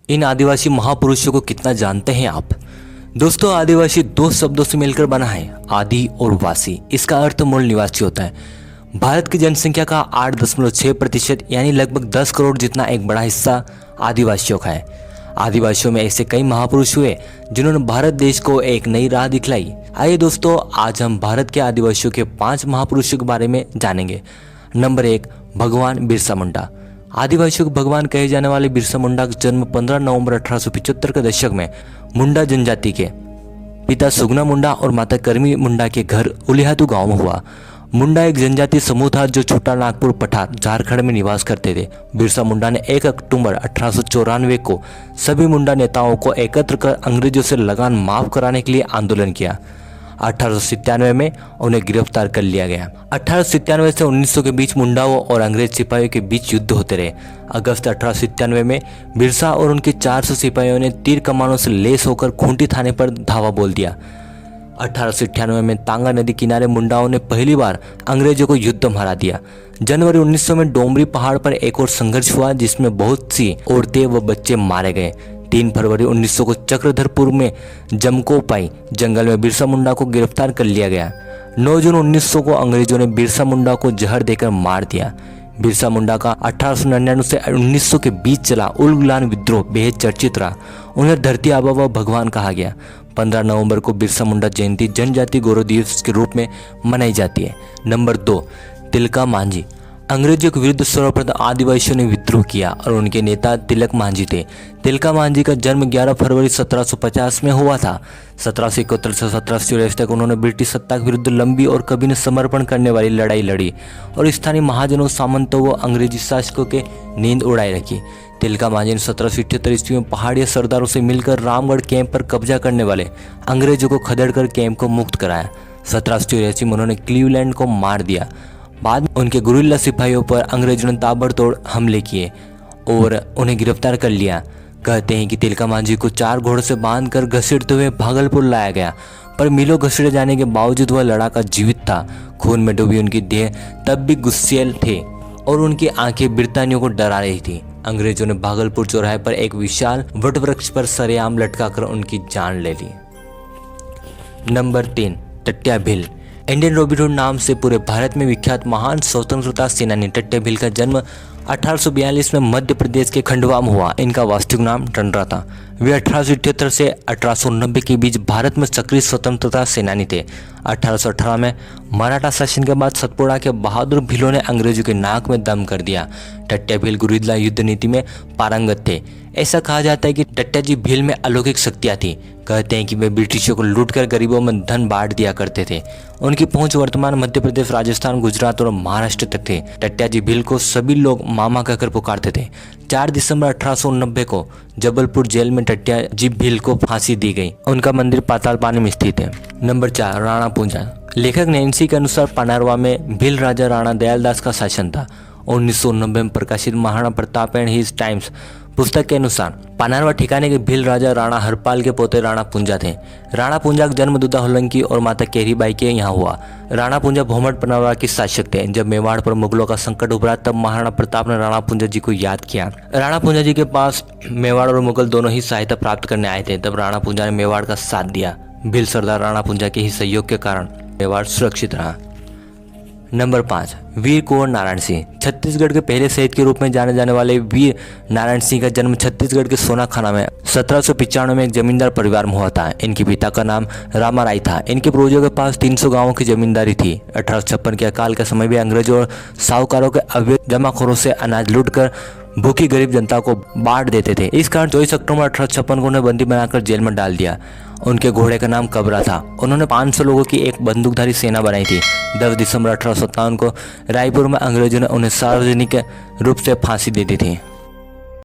इन आदिवासी महापुरुषों को कितना जानते हैं आप? दोस्तों, आदिवासी दो शब्दों से मिलकर बना है, आदि और वासी। इसका अर्थ मूल निवासी होता है। भारत की जनसंख्या का 8.6% यानी लगभग 10 करोड़ जितना एक बड़ा हिस्सा आदिवासियों का है। आदिवासियों में ऐसे कई महापुरुष हुए जिन्होंने भारत देश को एक नई राह दिखलाई। आइए दोस्तों, आज हम भारत के आदिवासियों के 5 महापुरुषों के बारे में जानेंगे। नंबर 1, भगवान बिरसा मुंडा। आदिवासियों के भगवान कहे जाने वाले बिरसा मुंडा का जन्म 15 नवंबर 1875 के दशक में मुंडा जनजाति के पिता सुगना मुंडा और माता करमी मुंडा के घर उलिहातू गांव में हुआ। मुंडा एक जनजातीय समूह था जो छोटा नागपुर पठार झारखंड में निवास करते थे। बिरसा मुंडा ने 1 अक्टूबर 1894 को सभी मुंडा नेताओं को एकत्र कर अंग्रेजों से लगान माफ कराने के लिए आंदोलन किया। 1897 में उन्हें गिरफ्तार कर लिया गया। 1897 से 1900 के बीच मुंडाओं और अंग्रेज सिपाहियों के बीच युद्ध होते रहे। अगस्त 1897 में बिरसा और उनके 400 सिपाहियों ने तीर कमानों से लेस होकर खूंटी थाने पर धावा बोल दिया। 1898 में तांगा नदी किनारे मुंडाओं ने पहली बार अंग्रेजों को युद्ध में हरा दिया। जनवरी 1900 में डोमरी पहाड़ पर एक और संघर्ष हुआ जिसमें बहुत सी औरतें व बच्चे मारे गए। 3 फरवरी 1900 को चक्रधरपुर में जमकोपाई जंगल में बिरसा मुंडा को गिरफ्तार कर लिया गया। 9 जून 1900 को अंग्रेजों ने बिरसा मुंडा को जहर देकर मार दिया। बिरसा मुंडा का 1899 से 1900 के बीच चला उलगुलान विद्रोह बेहद चर्चित रहा। उन्हें धरती आबा व भगवान कहा गया। 15 नवंबर को बिरसा मुंडा जयंती जनजाति गौरव दिवस के रूप में मनाई जाती है। नंबर 2, तिलका मांझी। अंग्रेजों के विरुद्ध सर्वप्रथम आदिवासियों ने विद्रोह किया और उनके नेता तिलक मांझी थे। तिलका मांझी का जन्म 11 फरवरी 1750 में हुआ था। 1771 से 1784 तक उन्होंने ब्रिटिश सत्ता के विरुद्ध लंबी और कभी न समर्पण करने वाली लड़ाई लड़ी और स्थानीय महाजनों, सामंतों व अंग्रेजी शासकों के नींद उड़ाई रखी। तिलका मांझी ने 1778 ईस्वी में पहाड़ी सरदारों से मिलकर रामगढ़ कैंप पर कब्जा करने वाले अंग्रेजों को खदेड़कर कैंप को मुक्त कराया। 1784 में उन्होंने क्लीवलैंड को मार दिया। बाद में उनके गुरिल्ला सिपाहियों पर अंग्रेजों ने ताबड़तोड़ हमले किए और उन्हें गिरफ्तार कर लिया। कहते हैं कि तिलका मांझी को 4 घोड़ों से बांधकर घसीटते हुए भागलपुर लाया गया, पर मीलों घसीटे जाने के बावजूद वह लड़ाका जीवित था। खून में डूबी उनकी देह तब भी गुस्सेल थे और उनकी आंखें बिरतानियों को डरा रही थी। अंग्रेजों ने भागलपुर चौराहे पर एक विशाल वटवृक्ष पर सरेआम लटकाकर उनकी जान ले ली। नंबर 3, टट्या भील। इंडियन रॉबिन हुड नाम से पूरे भारत में विख्यात महान स्वतंत्रता सेनानी टट्या भील का जन्म 1842 में मध्य प्रदेश के खंडवा में हुआ। इनका वास्तविक नाम टंडरा था। वे 1878 से 1890 के बीच भारत में सक्रिय स्वतंत्रता सेनानी थे। 1818 में मराठा शासन के बाद सतपुड़ा के बहादुर भीलों ने अंग्रेजों के नाक में दम कर दिया। टट्या भील गुरिल्ला युद्ध नीति में पारंगत थे। ऐसा कहा जाता है कि टट्या जी भील में अलौकिक शक्तियाँ थी। कहते हैं कि वे ब्रिटिशों को लूटकर गरीबों में धन बांट दिया करते थे। उनकी पहुंच वर्तमान मध्य प्रदेश, राजस्थान, गुजरात और महाराष्ट्र तक थे। टट्या जी भील को सभी लोग मामा कहकर पुकारते थे। 4 दिसंबर 1890 को जबलपुर जेल में टट्या जी भील को फांसी दी गई। उनका मंदिर पाताल पानी में स्थित है। नंबर 4, राणा पूंजा। लेखक नैन्सी के अनुसार पानारवा में भील राजा राणा दयालदास का शासन था। 1990 में प्रकाशित Maharana Pratap and his times पुस्तक के अनुसार पानारवा ठिकाने के भील राजा राणा हरपाल के पोते राणा पूंजा थे। राणा पूंजा का जन्म दुदा होलंकी और माता केरीबाई के यहाँ हुआ। राणा पूंजा भोमट पानारवा के शासक थे। जब मेवाड़ पर मुगलों का संकट उभरा तब महाराणा प्रताप ने राणा पूंजा जी को याद किया। राणा पूंजा जी के पास मेवाड़ और मुगल दोनों ही सहायता प्राप्त करने आए थे। तब राणा पूंजा ने मेवाड़ का साथ दिया। भील सरदार राणा पूंजा के ही सहयोग के कारण मेवाड़ सुरक्षित रहा। नंबर 5, वीर कुंवर नारायण सिंह। छत्तीसगढ़ के पहले शहीद के रूप में जाने जाने वाले वीर नारायण सिंह का जन्म छत्तीसगढ़ के सोनाखाना में 1795 में एक जमींदार परिवार में हुआ था। इनके पिता का नाम रामाराय था। इनके पूर्वजों के पास 300 गांवों की जमींदारी थी। 1856 के अकाल के समय भी अंग्रेजों और साहूकारों के अवैध जमाखोरों से अनाज लूटकर भूखी गरीब जनता को बांट देते थे। इस कारण 24 अक्टूबर 1856 को उन्हें बंदी बनाकर जेल में डाल दिया। उनके घोड़े का नाम कबरा था। उन्होंने 500 लोगों की एक बंदूकधारी सेना बनाई थी। 10 दिसंबर 1857 को रायपुर में अंग्रेजों ने उन्हें सार्वजनिक रूप से फांसी दे दी थी।